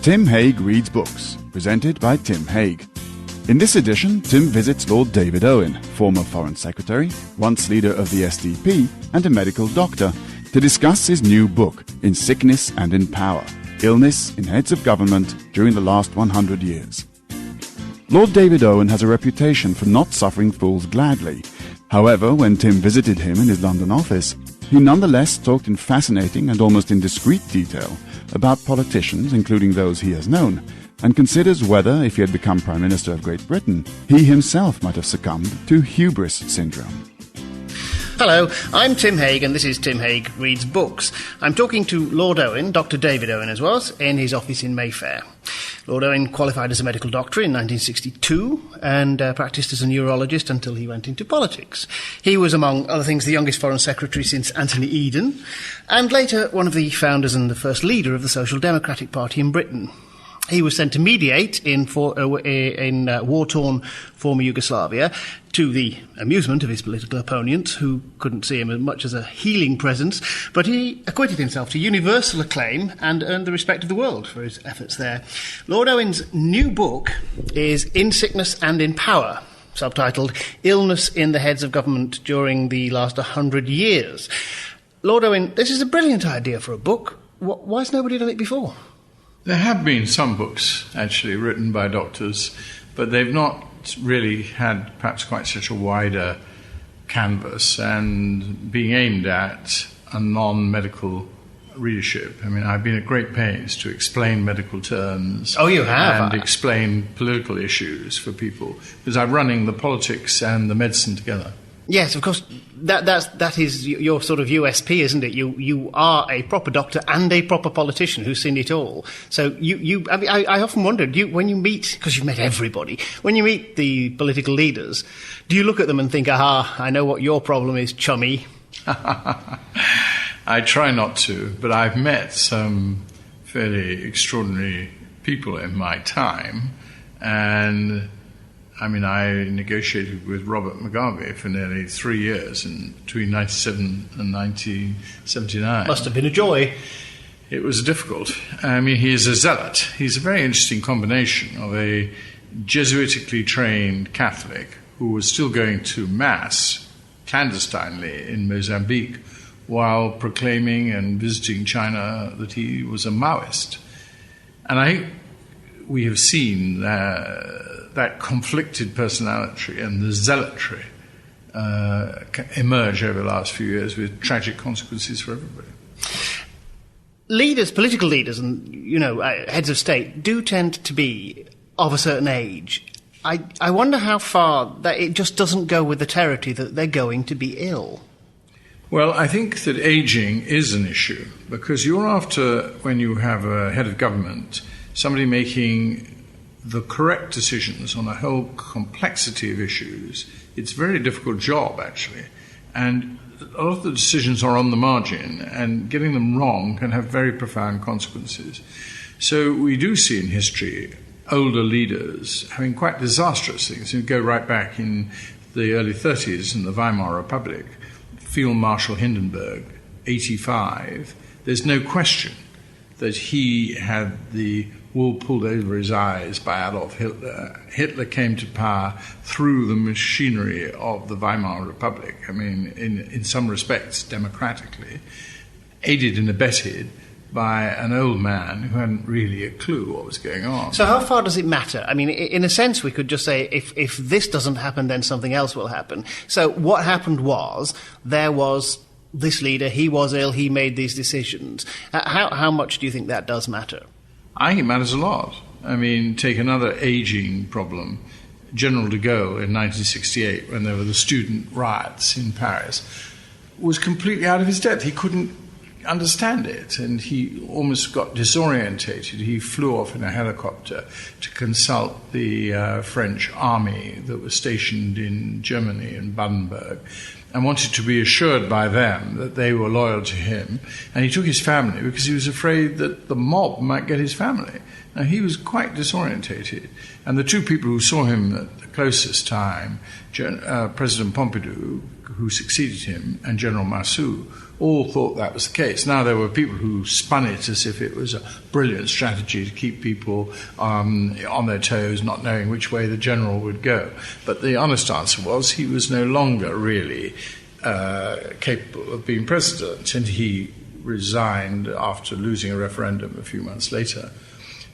Tim Hague Reads Books, presented by Tim Hague. In this edition, Tim visits Lord David Owen, former Foreign Secretary, once leader of the SDP, and a medical doctor, to discuss his new book, In Sickness and in Power, Illness in Heads of Government During the Last 100 Years. Lord David Owen has a reputation for not suffering fools gladly. However, when Tim visited him in his London office, he nonetheless talked in fascinating and almost indiscreet detail about politicians, including those he has known, and considers whether, if he had become Prime Minister of Great Britain, he himself might have succumbed to hubris syndrome. Hello, I'm Tim Hague, and this is Tim Hague Reads Books. I'm talking to Lord Owen, Dr. David Owen as was, in his office in Mayfair. Lord Owen qualified as a medical doctor in 1962 and practiced as a neurologist until he went into politics. He was, among other things, the youngest Foreign Secretary since Anthony Eden, and later one of the founders and the first leader of the Social Democratic Party in Britain. He was sent to mediate in war-torn former Yugoslavia, to the amusement of his political opponents, who couldn't see him as much as a healing presence, but he acquitted himself to universal acclaim and earned the respect of the world for his efforts there. Lord Owen's new book is In Sickness and in Power, subtitled Illness in the Heads of Government During the Last 100 Years. Lord Owen, this is a brilliant idea for a book. Why has nobody done it before? There have been some books, actually, written by doctors, but they've not really had perhaps quite such a wider canvas and being aimed at a non-medical readership. I mean, I've been at great pains to explain medical terms. Oh, you have? And explain political issues for people, because I'm running the politics and the medicine together. Yes, of course, that is your sort of USP, isn't it? You are a proper doctor and a proper politician who's seen it all. So I often wondered, when you meet, because you've met everybody, when you meet the political leaders, do you look at them and think, aha, I know what your problem is, chummy? I try not to, but I've met some fairly extraordinary people in my time, and I mean, I negotiated with Robert Mugabe for nearly 3 years between 1997 and 1979. Must have been a joy. It was difficult. I mean, he is a zealot. He's a very interesting combination of a Jesuitically trained Catholic who was still going to Mass clandestinely in Mozambique while proclaiming and visiting China that he was a Maoist. And I think we have seen that conflicted personality and the zealotry emerge over the last few years with tragic consequences for everybody. Leaders, political leaders and, heads of state do tend to be of a certain age. I wonder how far that it just doesn't go with the territory that they're going to be ill. Well, I think that aging is an issue, because you're after, when you have a head of government, somebody making the correct decisions on a whole complexity of issues. It's a very difficult job, actually. And a lot of the decisions are on the margin, and getting them wrong can have very profound consequences. So we do see in history older leaders having quite disastrous things. You go right back in the early 30s in the Weimar Republic, Field Marshal Hindenburg, 85, there's no question that he had the wool pulled over his eyes by Adolf Hitler. Hitler came to power through the machinery of the Weimar Republic. I mean, in some respects, democratically, aided and abetted by an old man who hadn't really a clue what was going on. So how far does it matter? I mean, in a sense, we could just say, if this doesn't happen, then something else will happen. So what happened was, there was this leader, he was ill, he made these decisions. How much do you think that does matter? I think it matters a lot. I mean, take another aging problem. General de Gaulle in 1968, when there were the student riots in Paris, was completely out of his depth. He couldn't understand it, and he almost got disorientated. He flew off in a helicopter to consult the French army that was stationed in Germany, in Baden-Württemberg, and wanted to be assured by them that they were loyal to him. And he took his family because he was afraid that the mob might get his family. Now, he was quite disorientated. And the two people who saw him at the closest time, President Pompidou, who succeeded him, and General Massu, all thought that was the case. Now, there were people who spun it as if it was a brilliant strategy to keep people on their toes, not knowing which way the general would go. But the honest answer was he was no longer really capable of being president, and he resigned after losing a referendum a few months later.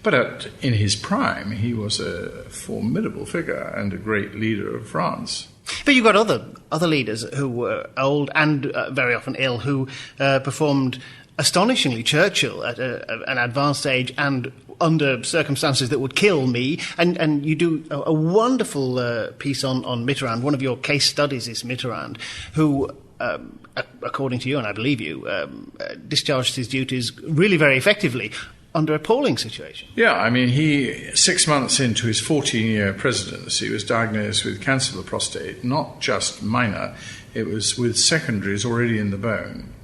But in his prime, he was a formidable figure and a great leader of France. But you've got other leaders who were old and very often ill, who performed astonishingly. Churchill at an advanced age and under circumstances that would kill me. And you do a wonderful piece on Mitterrand. One of your case studies is Mitterrand, who, according to you, and I believe you, discharged his duties really very effectively under appalling situation. Yeah, I mean, 6 months into his 14-year presidency, was diagnosed with cancer of the prostate, not just minor, it was with secondaries already in the bone.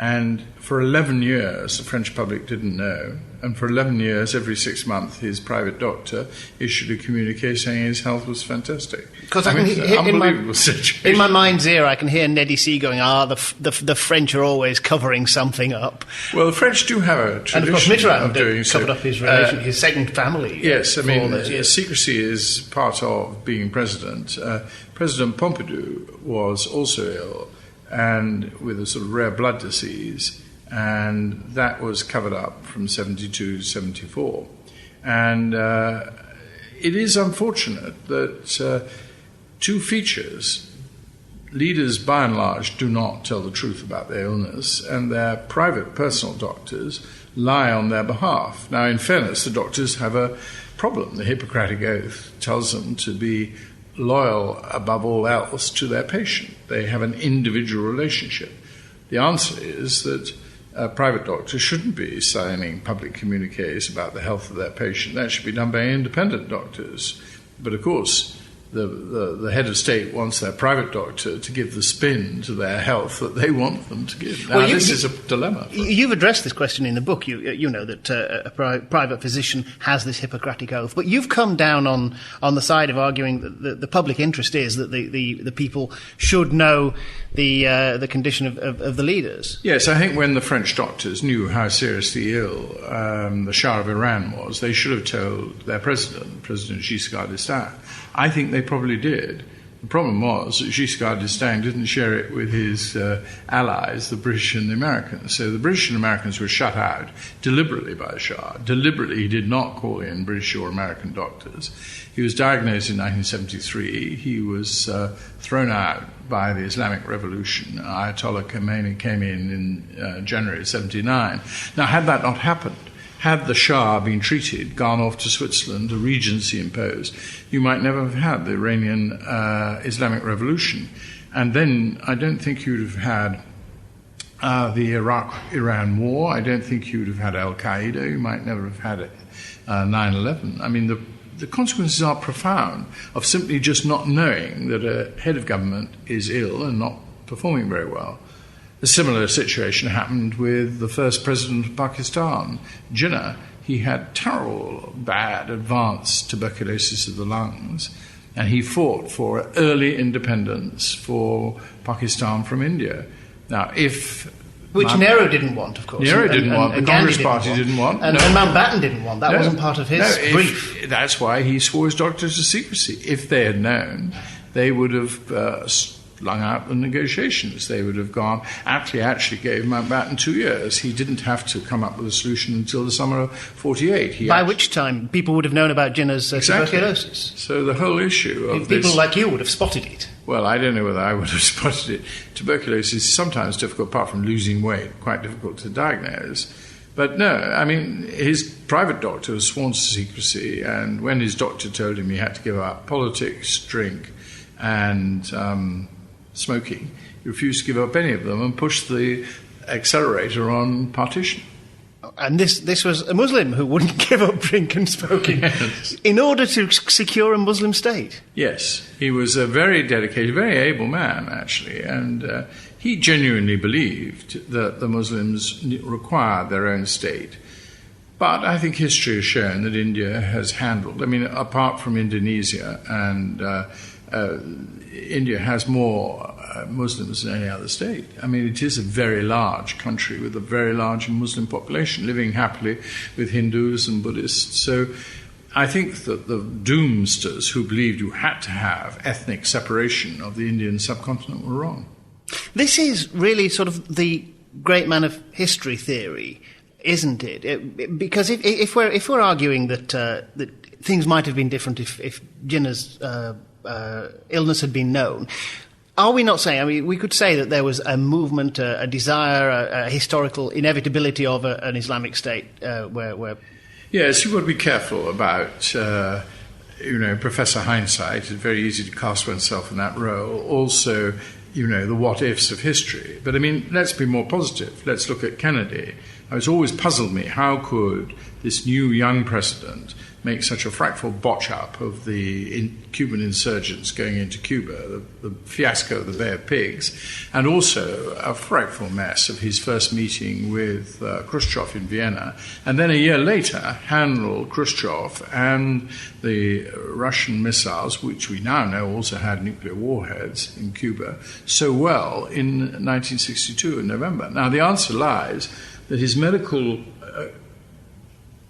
And for 11 years, the French public didn't know. And for 11 years, every 6 months, his private doctor issued a communique saying his health was fantastic. Because unbelievable situation. In my mind's ear, I can hear Neddy C going, the French are always covering something up. Well, the French do have a tradition and of course, Mitterrand of doing so. Covered up his second family. Yes, I mean, secrecy is part of being president. President Pompidou was also ill, and with a sort of rare blood disease, and that was covered up from 72 to 74. And it is unfortunate that two features: leaders by and large do not tell the truth about their illness, and their private personal doctors lie on their behalf. Now, in fairness, the doctors have a problem. The Hippocratic Oath tells them to be loyal above all else to their patient. They have an individual relationship. The answer is that private doctors shouldn't be signing public communiques about the health of their patient. That should be done by independent doctors. But of course, the head of state wants their private doctor to give the spin to their health that they want them to give. Now, this is a dilemma. You've addressed this question in the book. You know that a private physician has this Hippocratic Oath, but you've come down on the side of arguing that the public interest is that the people should know the condition of the leaders. Yes, I think when the French doctors knew how seriously ill the Shah of Iran was, they should have told their President Giscard d'Estaing. I think they probably did. The problem was that Giscard d'Estaing didn't share it with his allies, the British and the Americans. So the British and Americans were shut out deliberately by the Shah. Deliberately, he did not call in British or American doctors. He was diagnosed in 1973. He was thrown out by the Islamic Revolution. Ayatollah Khomeini came in January 1979. Now, had that not happened, had the Shah been treated, gone off to Switzerland, a regency imposed, you might never have had the Iranian Islamic Revolution. And then I don't think you'd have had the Iraq-Iran war. I don't think you'd have had Al-Qaeda. You might never have had 9/11. I mean, the consequences are profound of simply just not knowing that a head of government is ill and not performing very well. A similar situation happened with the first president of Pakistan, Jinnah. He had terrible, bad, advanced tuberculosis of the lungs, and he fought for early independence for Pakistan from India. Now, which Nehru didn't want, of course. Nehru didn't want. The Congress Party didn't want. And Mountbatten didn't want. That wasn't part of his brief. That's why he swore his doctors to secrecy. If they had known, they would have flung out the negotiations. They would have gone. Actually gave Mountbatten 2 years. He didn't have to come up with a solution until the summer of 1948. By which time people would have known about Jinnah's tuberculosis. So the whole issue of people like you would have spotted it. Well, I don't know whether I would have spotted it. Tuberculosis is sometimes difficult, apart from losing weight, quite difficult to diagnose. But no, I mean, his private doctor was sworn to secrecy, and when his doctor told him he had to give up politics, drink, and smoking, he refused to give up any of them and pushed the accelerator on partition. And this was a Muslim who wouldn't give up drink and smoking in order to secure a Muslim state. Yes, he was a very dedicated, very able man, actually, and he genuinely believed that the Muslims required their own state. But I think history has shown that India has handled, apart from Indonesia and India has more Muslims than any other state. I mean, it is a very large country with a very large Muslim population living happily with Hindus and Buddhists. So I think that the doomsters who believed you had to have ethnic separation of the Indian subcontinent were wrong. This is really sort of the great man of history theory, isn't it? Because if we're arguing that things might have been different if Jinnah's illness had been known, are we not saying? I mean, we could say that there was a movement, a desire, a historical inevitability of an Islamic state where. Yes, you've got to be careful about. Professor Hindsight. It's very easy to cast oneself in that role. Also, the what-ifs of history. But, I mean, let's be more positive. Let's look at Kennedy. It's always puzzled me, how could this new young president make such a frightful botch-up of the Cuban insurgents going into Cuba, the fiasco of the Bay of Pigs, and also a frightful mess of his first meeting with Khrushchev in Vienna, and then a year later handle Khrushchev and the Russian missiles, which we now know also had nuclear warheads in Cuba, so well in 1962 in November. Now, the answer lies that his medical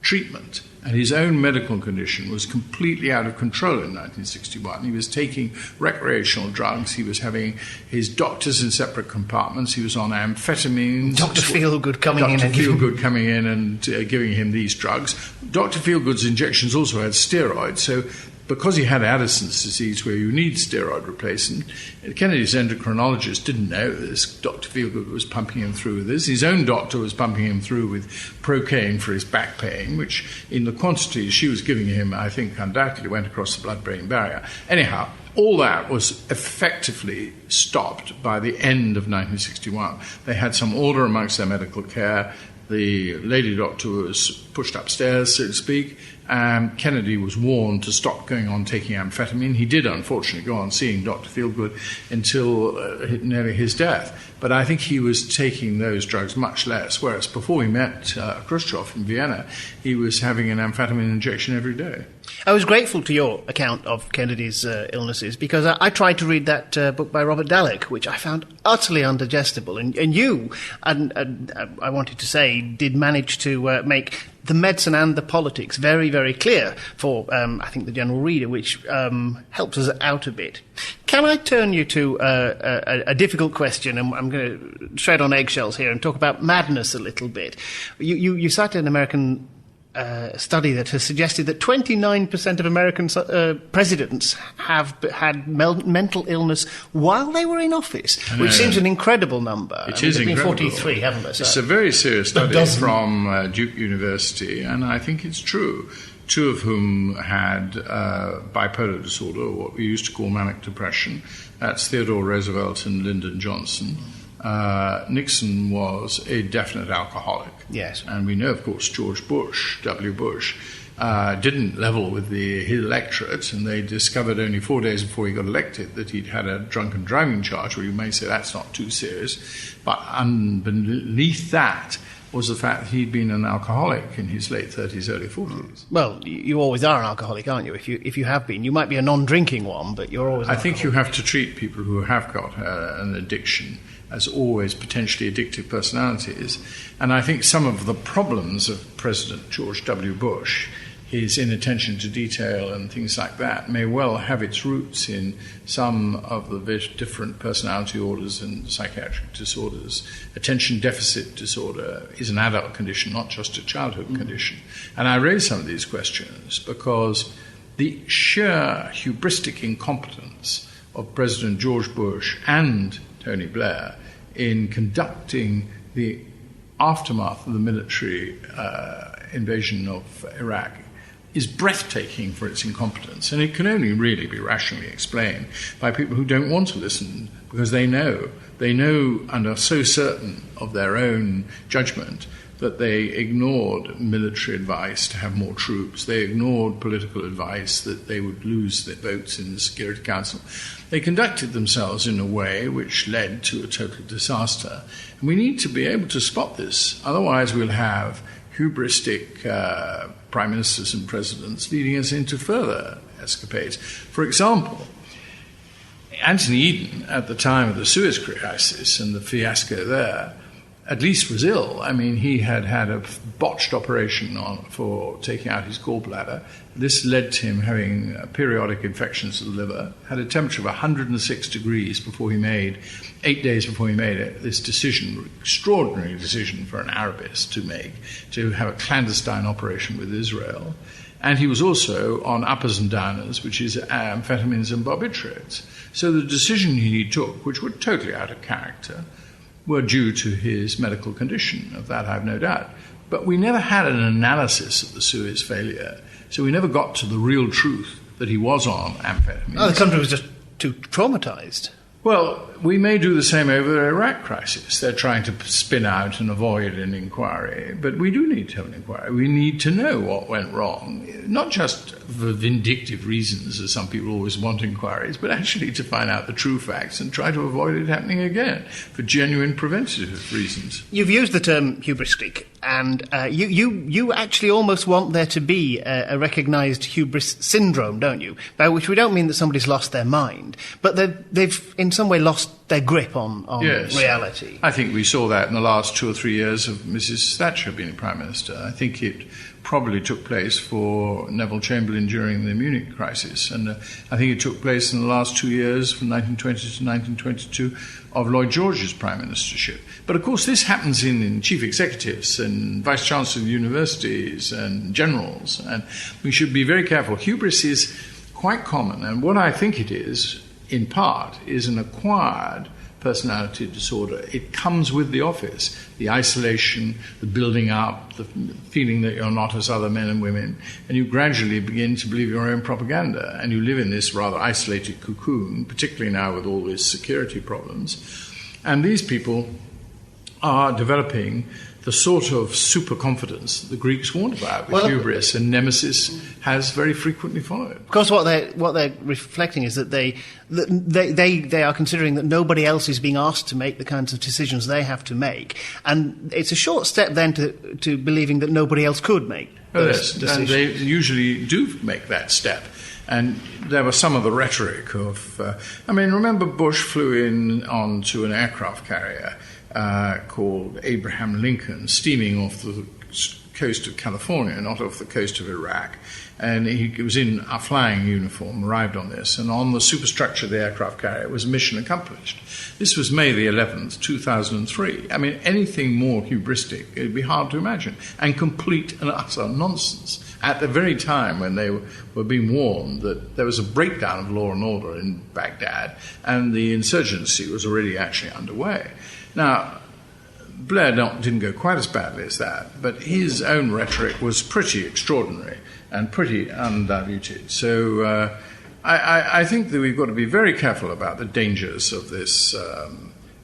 treatment and his own medical condition was completely out of control in 1961. He was taking recreational drugs. He was having his doctors in separate compartments. He was on amphetamines. Dr. Feelgood coming in and giving him these drugs. Dr. Feelgood's injections also had steroids, so because he had Addison's disease where you need steroid replacement, Kennedy's endocrinologist didn't know this. Dr. Feelgood was pumping him through with this. His own doctor was pumping him through with Procaine for his back pain, which in the quantities she was giving him, I think undoubtedly went across the blood-brain barrier. Anyhow, all that was effectively stopped by the end of 1961. They had some order amongst their medical care. The lady doctor was pushed upstairs, so to speak. Kennedy was warned to stop going on taking amphetamine. He did, unfortunately, go on seeing Dr. Feelgood until nearly his death. But I think he was taking those drugs much less, whereas before he met Khrushchev in Vienna, he was having an amphetamine injection every day. I was grateful to your account of Kennedy's illnesses because I tried to read that book by Robert Dallek, which I found utterly undigestible. And you, and I wanted to say, did manage to make the medicine and the politics very, very clear for, I think, the general reader, which helps us out a bit. Can I turn you to a difficult question, and I'm going to tread on eggshells here and talk about madness a little bit. You cited an American study that has suggested that 29% of American presidents have had mental illness while they were in office, which seems an incredible number. It is incredible. 43, haven't they? It's a very serious study from Duke University, and I think it's true. Two of whom had bipolar disorder, or what we used to call manic depression. That's Theodore Roosevelt and Lyndon Johnson. Nixon was a definite alcoholic. Yes. And we know, of course, George Bush, W. Bush, didn't level with his electorate, and they discovered only 4 days before he got elected that he'd had a drunken driving charge, where you may say that's not too serious. But beneath that was the fact that he'd been an alcoholic in his late 30s, early 40s. Well, you always are an alcoholic, aren't you? If you have been. You might be a non-drinking one, but you're always an alcoholic. I think you have to treat people who have got an addiction as always potentially addictive personalities. And I think some of the problems of President George W. Bush, his inattention to detail and things like that, may well have its roots in some of the very different personality orders and psychiatric disorders. Attention deficit disorder is an adult condition, not just a childhood condition. And I raise some of these questions because the sheer hubristic incompetence of President George Bush and Tony Blair in conducting the aftermath of the military invasion of Iraq is breathtaking for its incompetence, and it can only really be rationally explained by people who don't want to listen because they know and are so certain of their own judgment that they ignored military advice to have more troops. They ignored political advice that they would lose their votes in the Security Council. They conducted themselves in a way which led to a total disaster. And we need to be able to spot this. Otherwise we'll have hubristic prime ministers and presidents leading us into further escapades. For example, Anthony Eden, at the time of the Suez Crisis and the fiasco there, at least was ill. I mean, he had had a botched operation for taking out his gallbladder. This led to him having periodic infections of the liver, had a temperature of 106 degrees before he made, 8 days before he made it, this decision, extraordinary decision for an Arabist to make, to have a clandestine operation with Israel. And he was also on uppers and downers, which is amphetamines and barbiturates. So the decision he took, which were totally out of character, were due to his medical condition. Of that, I have no doubt. But we never had an analysis of the Suez failure, so we never got to the real truth that he was on amphetamines. Oh, the country was just too traumatised. Well, we may do the same over the Iraq crisis. They're trying to spin out and avoid an inquiry, but we do need to have an inquiry. We need to know what went wrong, not just for vindictive reasons, as some people always want inquiries, but actually to find out the true facts and try to avoid it happening again for genuine preventative reasons. You've used the term hubristic, and you actually almost want there to be a recognised hubris syndrome, don't you? By which we don't mean that somebody's lost their mind, but they've in some way lost their grip on yes. reality. I think we saw that in the last 2 or 3 years of Mrs. Thatcher being Prime Minister. I think it probably took place for Neville Chamberlain during the Munich crisis, and I think it took place in the last 2 years, from 1920 to 1922, of Lloyd George's Prime Ministership. But of course this happens in chief executives and vice chancellors of universities and generals, and we should be very careful. Hubris is quite common, and what I think it is, in part, is an acquired personality disorder. It comes with the office, the isolation, the building up, the feeling that you're not as other men and women, and you gradually begin to believe your own propaganda, and you live in this rather isolated cocoon, particularly now with all these security problems. And these people are developing the sort of super confidence the Greeks warned about with hubris, and nemesis has very frequently followed. Of course, what they're reflecting is that they are considering that nobody else is being asked to make the kinds of decisions they have to make, and it's a short step then to believing that nobody else could make those decisions. And they usually do make that step. And there was some of the rhetoric of, remember Bush flew in onto an aircraft carrier called Abraham Lincoln, steaming off the coast of California, not off the coast of Iraq. And he was in a flying uniform, arrived on this, and on the superstructure of the aircraft carrier was mission accomplished. This was May the 11th, 2003. I mean, anything more hubristic, it'd be hard to imagine, and complete and utter nonsense. At the very time when they were being warned that there was a breakdown of law and order in Baghdad, and the insurgency was already actually underway. Now, Blair didn't go quite as badly as that, but his own rhetoric was pretty extraordinary and pretty undiluted. So I think that we've got to be very careful about the dangers of this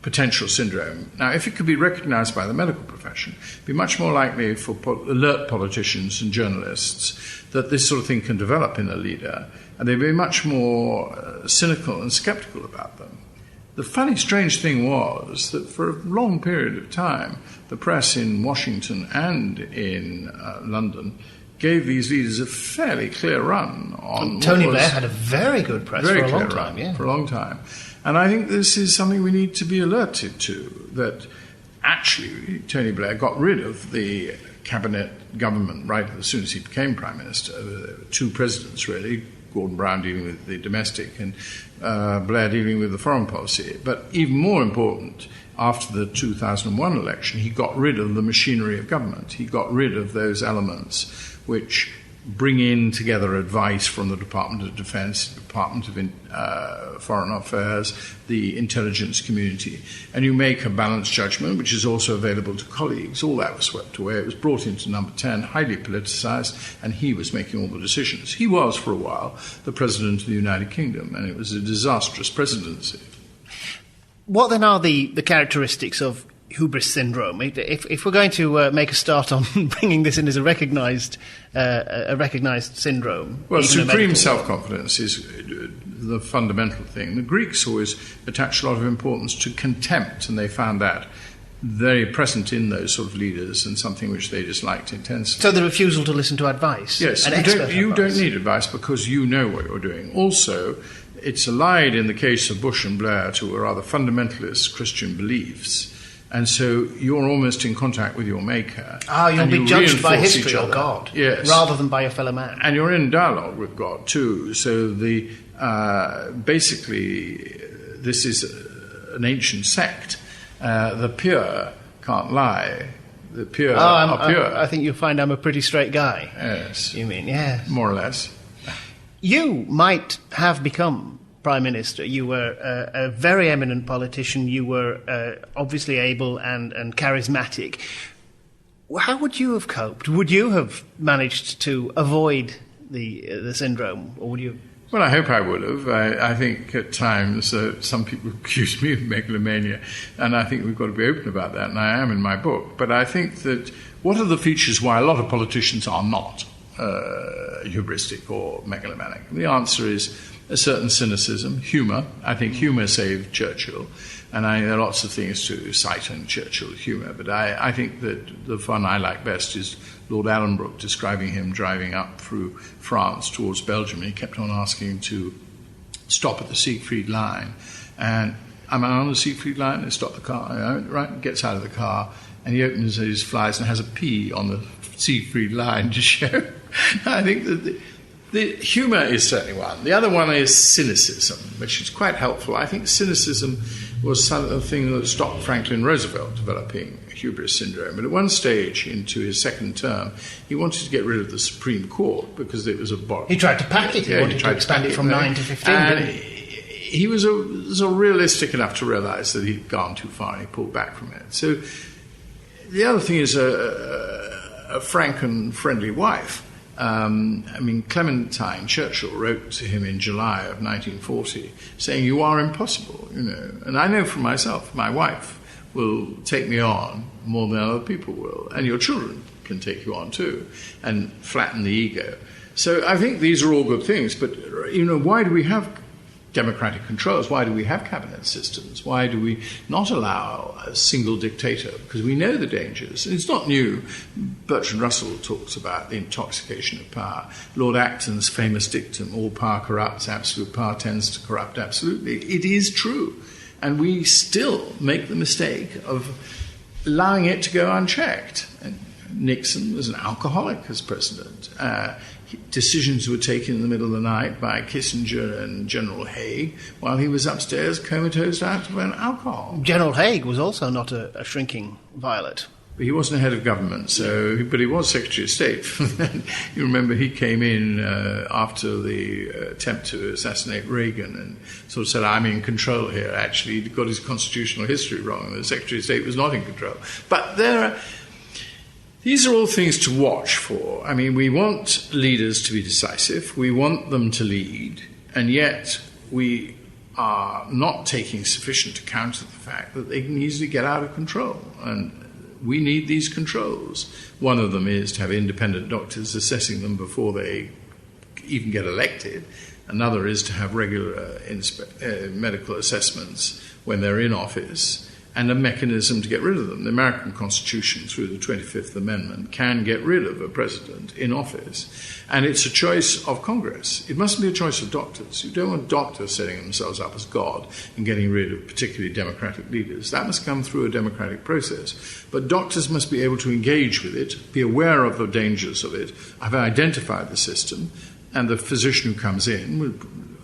potential syndrome. Now, if it could be recognized by the medical profession, it'd be much more likely for alert politicians and journalists that this sort of thing can develop in a leader, and they'd be much more cynical and skeptical about them. The funny, strange thing was that for a long period of time, the press in Washington and in London gave these leaders a fairly clear run on. Tony Blair had a very good press for a long time, yeah. For a long time. And I think this is something we need to be alerted to, that actually Tony Blair got rid of the cabinet government right as soon as he became Prime Minister. There were 2 presidents, really, Gordon Brown dealing with the domestic and Blair dealing with the foreign policy. But even more important, after the 2001 election, he got rid of the machinery of government. He got rid of those elements which bring in together advice from the Department of Defense, Department of Foreign Affairs, the intelligence community, and you make a balanced judgment, which is also available to colleagues. All that was swept away. It was brought into number 10, highly politicized, and he was making all the decisions. He was, for a while, the President of the United Kingdom, and it was a disastrous presidency. What then are the characteristics of hubris syndrome? If we're going to make a start on bringing this in as a recognised syndrome... Well, supreme self-confidence is the fundamental thing. The Greeks always attached a lot of importance to contempt, and they found that very present in those sort of leaders and something which they disliked intensely. So the refusal to listen to advice? Yes, you don't need advice because you know what you're doing. Also, it's allied in the case of Bush and Blair to a rather fundamentalist Christian beliefs. And so you're almost in contact with your maker. You'll be judged by history or God, yes, rather than by your fellow man. And you're in dialogue with God too. So basically, this is an ancient sect. The pure can't lie. The pure are pure. I think you'll find I'm a pretty straight guy. Yes. You mean, yes. More or less. You might have become Prime Minister. You were a very eminent politician. You were obviously able and charismatic. How would you have coped? Would you have managed to avoid the syndrome, or would you? Well, I hope I would have. I think at times some people accuse me of megalomania, and I think we've got to be open about that, and I am in my book. But I think that what are the features why a lot of politicians are not hubristic or megalomaniac? The answer is a certain cynicism, humour. I think humour saved Churchill, and there are lots of things to cite in Churchill's humour, but I think that the one I like best is Lord Allenbrook describing him driving up through France towards Belgium, and he kept on asking to stop at the Siegfried line. And am I on the Siegfried line? They stop the car, right? Gets out of the car, and he opens his flies and has a P on the Siegfried line to show. I think that the humour is certainly one. The other one is cynicism, which is quite helpful. I think cynicism was something that stopped Franklin Roosevelt developing hubris syndrome. But at one stage into his second term, he wanted to get rid of the Supreme Court because it was a borrow. He tried to pack it. He wanted to expand it from 9 to 15, didn't he? He was realistic enough to realise that he'd gone too far, and he pulled back from it. So the other thing is a frank and friendly wife. Clementine Churchill wrote to him in July of 1940 saying, "You are impossible," And I know from myself, my wife will take me on more than other people will, and your children can take you on too, and flatten the ego. So I think these are all good things, but why do we have democratic controls? Why do we have cabinet systems? Why do we not allow a single dictator? Because we know the dangers. And it's not new. Bertrand Russell talks about the intoxication of power. Lord Acton's famous dictum, all power corrupts, absolute power tends to corrupt absolutely. It is true. And we still make the mistake of allowing it to go unchecked. And Nixon was an alcoholic as president. Decisions were taken in the middle of the night by Kissinger and General Haig while he was upstairs comatose out of alcohol. General Haig was also not a shrinking violet. But he wasn't a head of government, but he was Secretary of State. You remember he came in after the attempt to assassinate Reagan and sort of said, "I'm in control here." Actually, he got his constitutional history wrong. The Secretary of State was not in control. But these are all things to watch for. I mean, we want leaders to be decisive. We want them to lead. And yet we are not taking sufficient account of the fact that they can easily get out of control. And we need these controls. One of them is to have independent doctors assessing them before they even get elected. Another is to have regular medical assessments when they're in office, and a mechanism to get rid of them. The American Constitution, through the 25th Amendment, can get rid of a president in office. And it's a choice of Congress. It mustn't be a choice of doctors. You don't want doctors setting themselves up as God and getting rid of particularly democratic leaders. That must come through a democratic process. But doctors must be able to engage with it, be aware of the dangers of it, have identified the system, and the physician who comes in will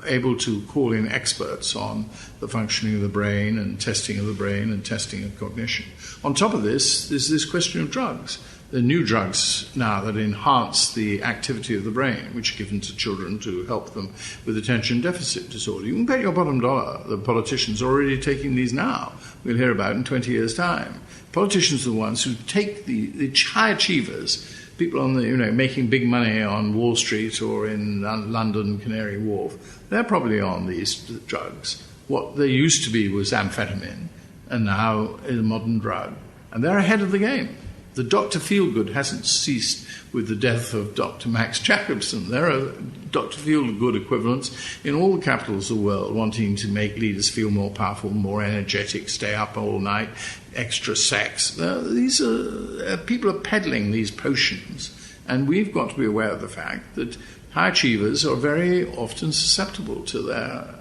able to call in experts on the functioning of the brain and testing of the brain and testing of cognition. On top of this, there's this question of drugs. There are new drugs now that enhance the activity of the brain, which are given to children to help them with attention deficit disorder. You can bet your bottom dollar the politicians are already taking these now. We'll hear about it in 20 years' time. Politicians are the ones who take the high achievers, people on making big money on Wall Street or in London, Canary Wharf. They're probably on these drugs. What they used to be was amphetamine, and now is a modern drug. And they're ahead of the game. The Dr. Feelgood hasn't ceased with the death of Dr. Max Jacobson. There are Dr. Feelgood equivalents in all the capitals of the world wanting to make leaders feel more powerful, more energetic, stay up all night, extra sex. These are people are peddling these potions, and we've got to be aware of the fact that high achievers are very often susceptible to their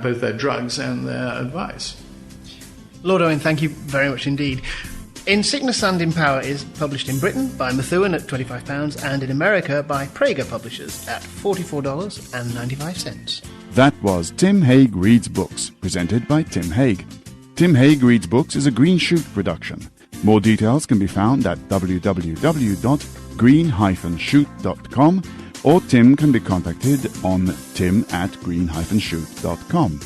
both their drugs and their advice. Lord Owen, thank you very much indeed. In Sickness and in Power is published in Britain by Methuen at £25 and in America by Prager Publishers at $44.95. That was Tim Haig Reads Books, presented by Tim Haig. Tim Haig Reads Books is a Green Shoot production. More details can be found at www.green-shoot.com, or Tim can be contacted on tim@green-shoot.com.